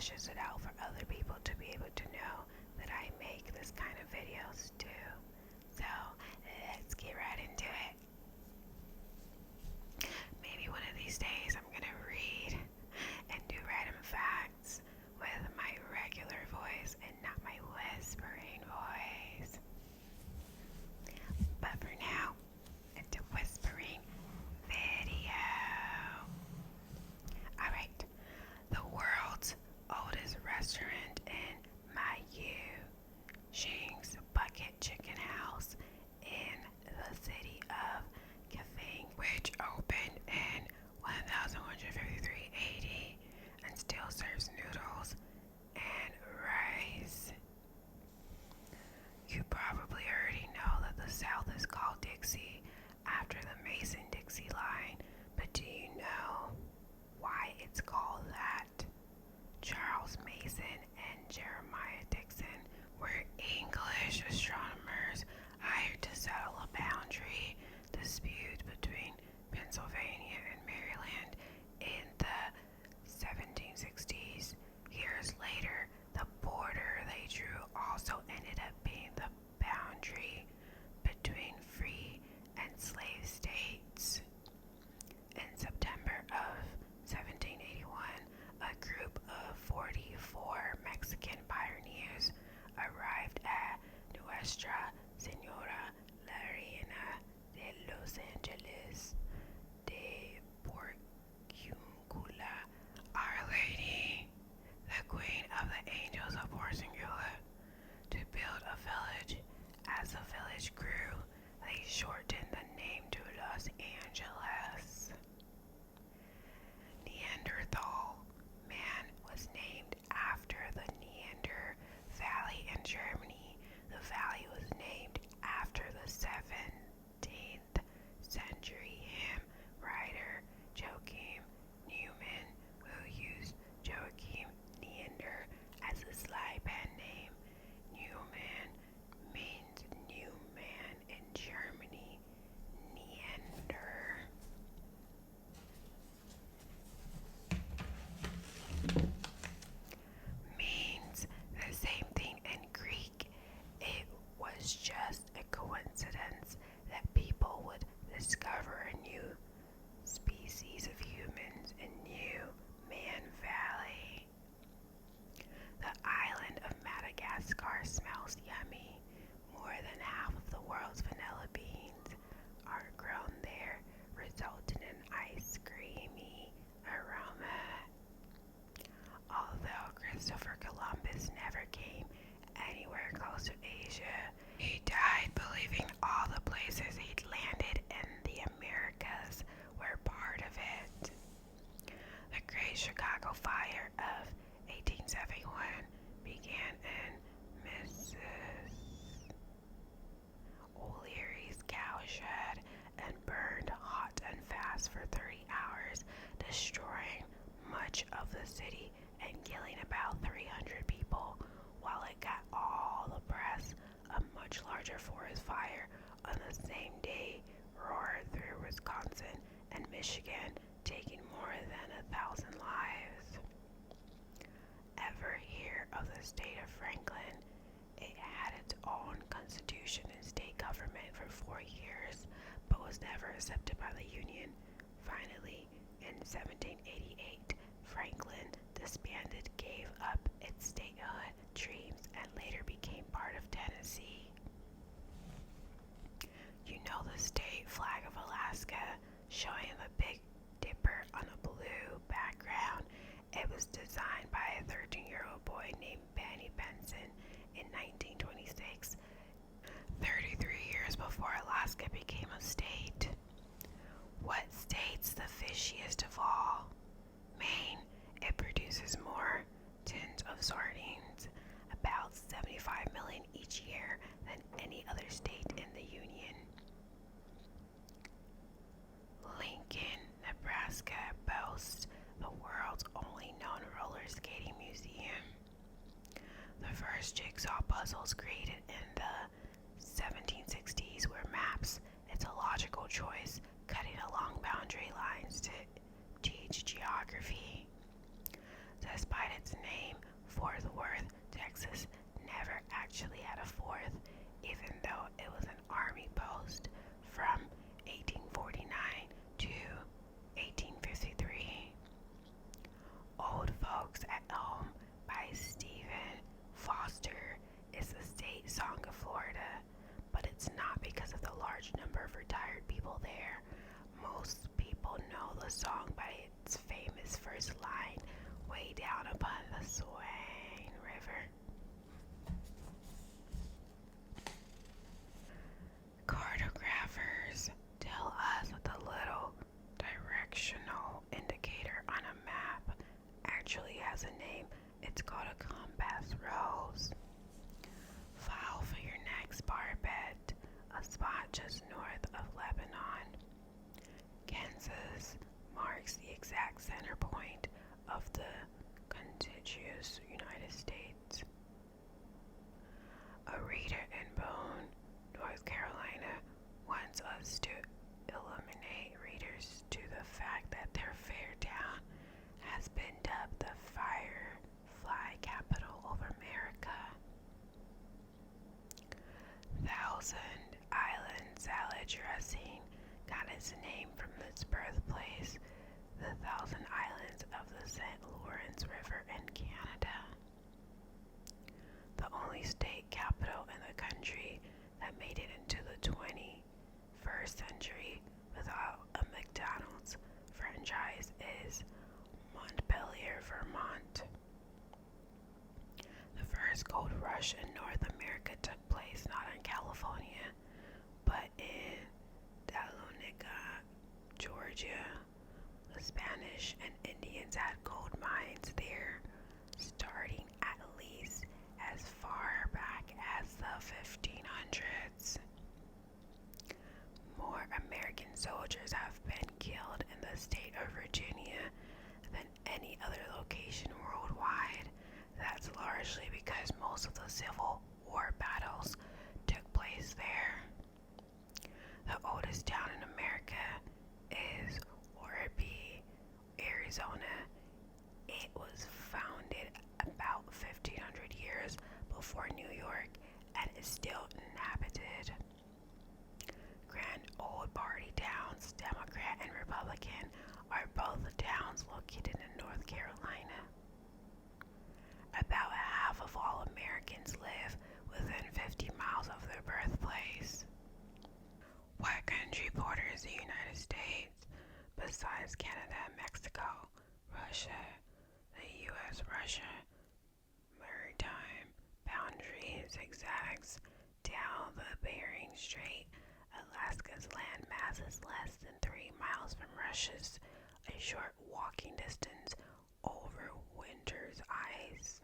hashes it out for other people to be able to know that I make this kind of videos too. So let's get right into it. Maybe one of these days I'm gonna read and do random facts with my regular voice and not my whispering voice. But for now, it's a whispering video. Alright, the world's oldest restaurant in Mayu, Xing's Bucket Chicken House in the city of Kafing, which opened in 1153 AD and still serves noodles and rice. You probably already know that the South is called Dixie after the Mason-Dixie line, but do you know why it's called that? Charles Mason and Jeremiah Dixon were English astronomers hired to settle a boundary dispute between Pennsylvania and Maryland in the 1760s. Years later, the border they drew also ended up being the boundary between free and slave states. In September of 1781, a group of 44 Mexican pioneers arrived at Nuestra Señora la Reina de los Ángeles de Porciúncula, Our Lady, the Queen of the Angels of Porciúncula, to build a village. As the village grew, they shortened the name to Los Angeles. Neanderthal man was named after the Neander Valley in Germany. The valley was named after the 17th century hymn writer Joachim Neumann, who used Joachim Neander as a slide pen name. Neumann means new man in Germany. Neander. Means the same thing in Greek. It was just a coincidence that people would discover a new species of humans in New Man Valley. The island of Madagascar smells yummy. More than half of the world's vanilla beans are grown there, resulting in ice creamy aroma. Although Christopher Columbus never came anywhere close to Asia, he died believing all the places he'd landed in the Americas were part of it. The Great Chicago Fire of 1871 began in Mrs. O'Leary's cowshed and burned hot and fast for 30 hours, destroying much of the city and killing about 300 people. While it got all the press, a much larger forest fire on the same day roared through Wisconsin and Michigan, taking more than 1,000 lives. Ever hear of the state of Franklin? It had its own constitution and state government for 4 years, but was never accepted by the Union. Finally, in 1788, Franklin disbanded, gave up its statehood dreams, and later became part of Tennessee. You know the state flag of Alaska, showing the Big Dipper on a blue background. It was designed by a 13-year-old boy named Benny Benson in 1926, 33 years before Alaska became a state. What state's the fishiest of all? Maine. It produces more tins of sardines, about 75 million each year, than any other state in the Union. Lincoln, Nebraska boasts the world's only known roller skating museum. The first jigsaw puzzles created in the 1760s were maps. It's a logical choice, cutting along boundary lines to teach geography. Despite its name, Fort Worth, Texas never actually had a fourth, even though it was an army post from 1849 to 1853. Old Folks at Home by Stephen Foster is the state song of Florida, but it's not because of the large number of retired people there. Most people know the song by its famous first line, way down upon the Swain River. Cartographers tell us that the little directional indicator on a map actually has a name. It's called a compass rose. File for your next barbet, a spot just north of Lebanon. Kansas marks the exact center point of the contiguous United States. A reader in Boone, North Carolina, wants us to illuminate readers to the fact that their fair town has been dubbed the Firefly Capital of America. Thousand Island salad dressing got its name from its birthplace, the Thousand Islands of the St. Lawrence River in Canada. The only state capital in the country that made it into the 21st century without a McDonald's franchise is Montpelier, Vermont. The first gold rush in North America took place not in California, but in Dahlonega, Georgia. The Spanish and Indians had gold mines there, starting at least as far back as the 1500s. More American soldiers have been killed in the state of Virginia than any other location worldwide. That's largely because most of the Civil War battles took place there. The oldest town in America is Orby, Arizona. It was founded about 1500 years before New York and is still inhabited. Grand Old Party towns, Democrat and Republican, are both towns located in North Carolina. About half of all Americans live within 50 miles of their birthplace. What country borders the United States besides Canada, Mexico, Russia, the U.S.-Russia maritime boundary zigzags down the Bering Strait? Alaska's land mass is less than 3 miles from Russia's, a short walking distance over winter's ice.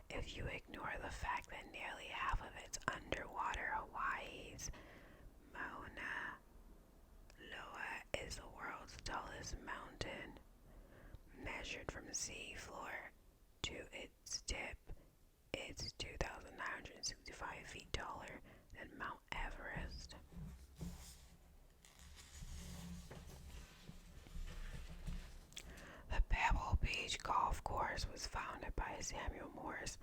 If you ignore the fact that nearly half of it's underwater, Hawaii's Mauna Loa is the world's tallest mountain. Measured from sea floor to its tip, it's 2,965 feet taller than Mount Everest. The Pebble Beach Golf Course was founded by Samuel Morse,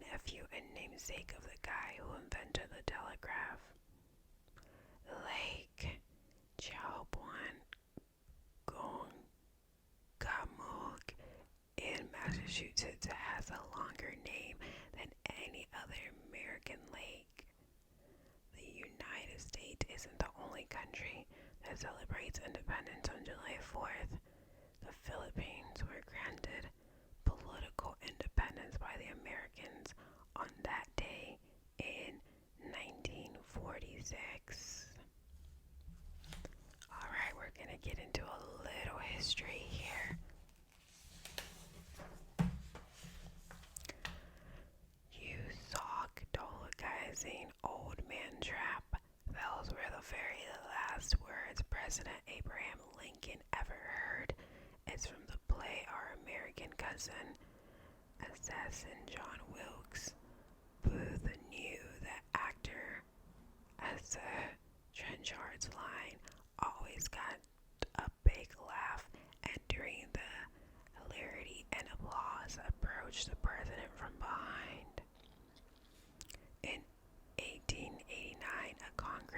nephew and namesake of the guy who invented the telegraph. Lake Chaubuan Gongamuk in Massachusetts has a longer name than any other American lake. The United States isn't the only country that celebrates independence on July 4th. The Philippines were granted political independence by the Americans on that day in 1946. Alright, we're gonna get into a little history here. Usoc-dologizing old man trap. Those were the very last words President Abraham Lincoln ever heard. It's from the play Our American Cousin. Assassin John Wilkes Booth knew that actor as a Trenchard's line always got a big laugh, and during the hilarity and applause approached the president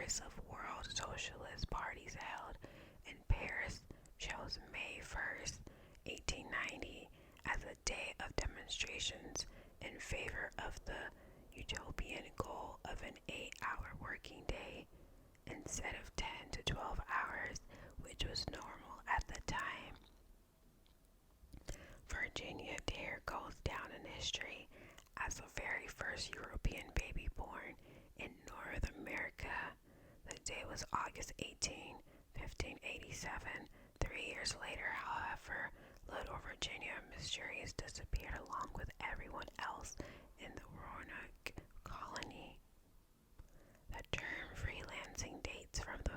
Congress of World Socialist Parties held in Paris chose May 1st, 1890 as a day of demonstrations in favor of the utopian goal of an 8-hour working day instead of 10 to 12 hours, which was normal at the time. Virginia Dare goes down in history as the very first European baby born in North America. The day was August 18, 1587. 3 years later, however, little Virginia mysteriously disappeared along with everyone else in the Roanoke colony. The term freelancing dates from the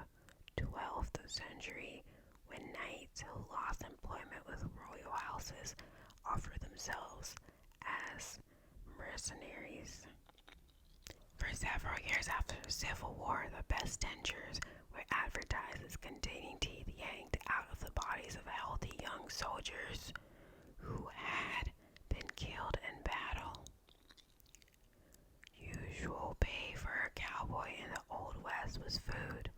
12th century, when knights who lost employment with royal houses offered themselves as mercenaries. For several years after the Civil War, the best dentures were advertised as containing teeth yanked out of the bodies of healthy young soldiers who had been killed in battle. Usual pay for a cowboy in the Old West was food,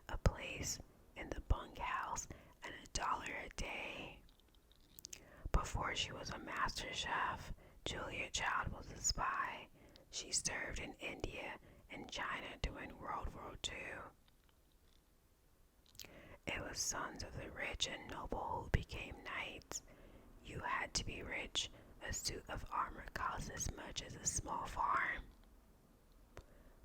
a place in the bunkhouse, and $1 a day. Before she was a master chef, Julia Child was a spy. She served in India and China during World War II. It was sons of the rich and noble who became knights. You had to be rich. A suit of armor cost as much as a small farm.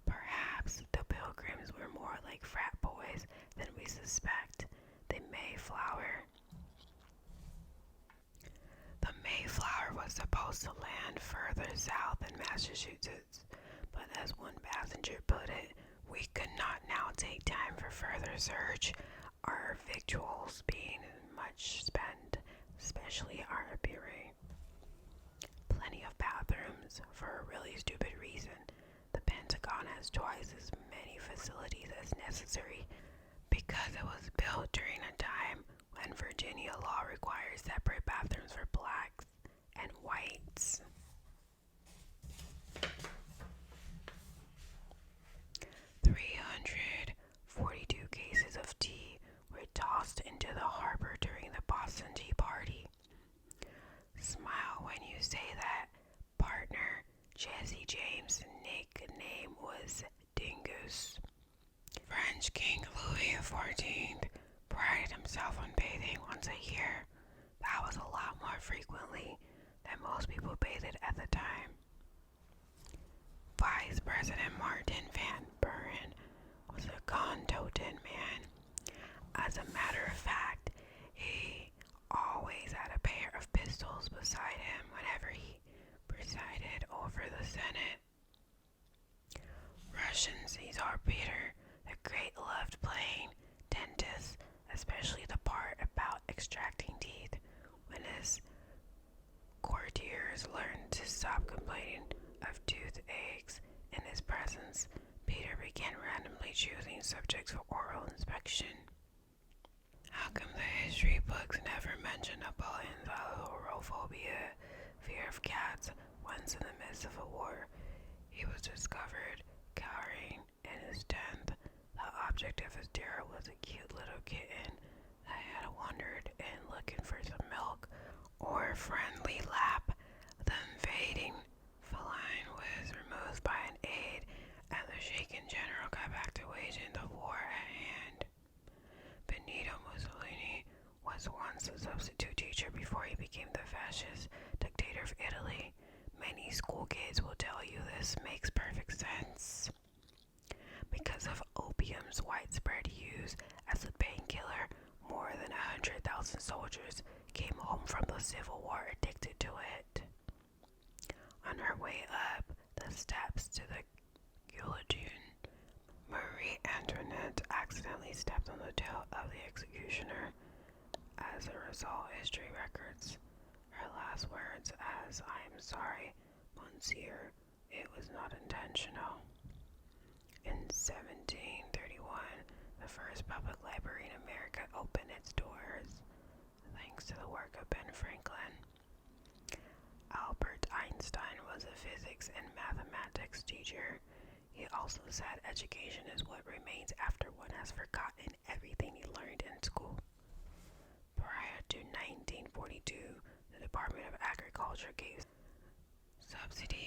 Perhaps the Pilgrims were more like frat boys than we suspect. The Mayflower. The Mayflower was supposed to land further south in Massachusetts, but as one passenger put it, we could not now take time for further search, our victuals being much spent, especially our beer. Plenty of bathrooms, for a really stupid reason. The Pentagon has twice as many facilities as necessary because it was built during a time when Virginia law requires separate bathrooms for blacks and whites. 342 cases of tea were tossed into the harbor during the Boston Tea Party. Smile when you say that. Partner Jesse James' nickname was Dingus. French King Louis XIV prided himself on bathing once a year. That was a lot more frequently than most people bathed at the time. Vice President Martin Van Buren was a gun-toting man. As a matter of fact, he always had a pair of pistols beside him whenever he presided over the Senate. Russian Tsar Peter the Great loved playing dentist, especially the part about extracting teeth. When his courtiers learned to stop complaining of toothaches in his presence, Peter began randomly choosing subjects for oral inspection. How come the history books never mention Napoleon's agoraphobia, fear of cats? Once in the midst of a war, he was discovered cowering in his tent. The object of his terror was a cute little kitten that had wandered in looking for some milk or a friendly lap. The invading feline was removed by an aide, and the shaken general got back to waging the war at hand. Benito Mussolini was once a substitute teacher before he became the fascist dictator of Italy. Many school kids will tell you this makes perfect sense. Because of opium's widespread use as a painkiller, more than 100,000 soldiers came home from the Civil War addicted to it. On her way up the steps to the guillotine, Marie Antoinette accidentally stepped on the toe of the executioner. As a result, history records her last words as, "I am sorry, Monsieur, it was not intentional." In 1731, the first public library in America opened its doors, thanks to the work of Ben Franklin. Albert Einstein was a physics and mathematics teacher. He also said education is what remains after one has forgotten everything he learned in school. Prior to 1942, the Department of Agriculture gave subsidies